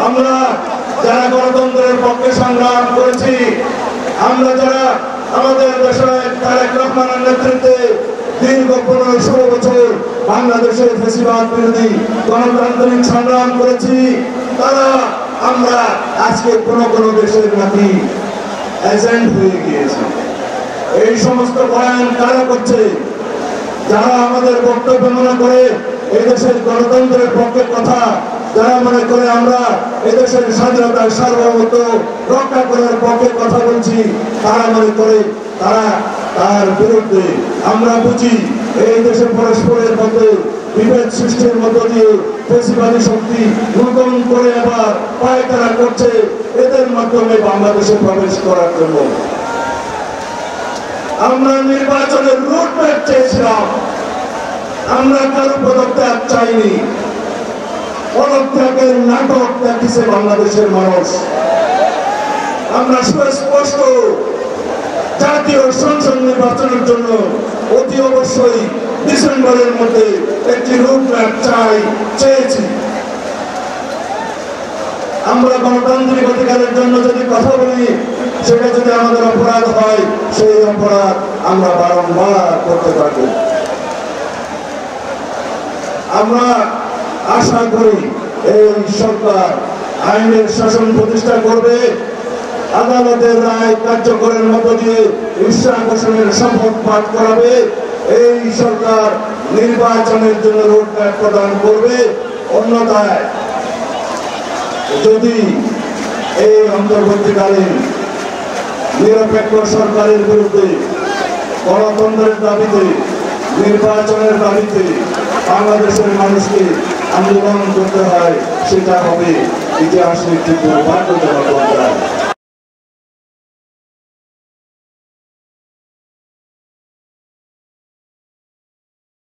আমরা যারা গণতন্ত্রের পক্ষে সংগ্রাম করেছি, আমরা যারা আমাদের দেশের তারেক রহমানের নেতৃত্বে দীর্ঘ 15-16 বছর বাংলাদেশের ফ্যাসিবাদ বিরোধী গণতান্ত্রিক সংগ্রাম করেছি, তারা আমরা আজকে কোন দেশের নাকি এজেন্ট হয়ে গিয়েছি। এই সমস্ত বয়ান কারা করছে? যারা আমাদের বক্তব্য মনে করে এই দেশের গণতন্ত্রের পক্ষে কথা, যারা মনে করে আমরা এদেশের স্বাধীনতার সার্বভৌমত্ব রক্ষা করার পক্ষে কথা বলছি, তারা মনে করে তারা তার বিরুদ্ধে। আমরা বুঝি এই দেশে পরস্পরের মধ্যে বিভেদ সৃষ্টির মধ্য দিয়ে ফ্যাসিবাদী শক্তি নতুন করে আবার পায়তারা করছে এদের মাধ্যমে বাংলাদেশে প্রবেশ করার জন্য। আমরা নির্বাচনের রুটম্যাপ চেয়েছিলাম, আমরা কারো পদত্যাগ চাইনি। পদত্যাগের নাটক দেখেছে বাংলাদেশের মানুষ। আমরা সুস্পষ্ট জাতীয় সংসদ নির্বাচনের জন্য অতি অবশ্যই ডিসেম্বরের মধ্যে একটি রুটম্যাপ চেয়েছি। আমরা গণতান্ত্রিক অধিকারের জন্য যদি কথা বলি, সেটা যদি আমাদের অপরাধ হয়, সেই অপরাধ আমরা বারংবার করতে পারি। আমরা আশা করি এই সরকার আইনের শাসন প্রতিষ্ঠা করবে, আদালতের রায় কার্যকরের মধ্য দিয়ে ঈশ্বর ঘোষণের শপথ পাঠ করাবে, এই সরকার নির্বাচনের জন্য রোডম্যাপ প্রদান করবে। অন্যথায় যদি এই অন্তর্বর্তীকালীন নিরপেক্ষ সরকারের বিরুদ্ধে গণতন্ত্রের দাবিতে, নির্বাচনের দাবিতে বাংলাদেশের মানুষকে আন্দোলন করতে হয়, সেটা হবে ইতিহাসের একটি দুর্ভাগ্যজনক।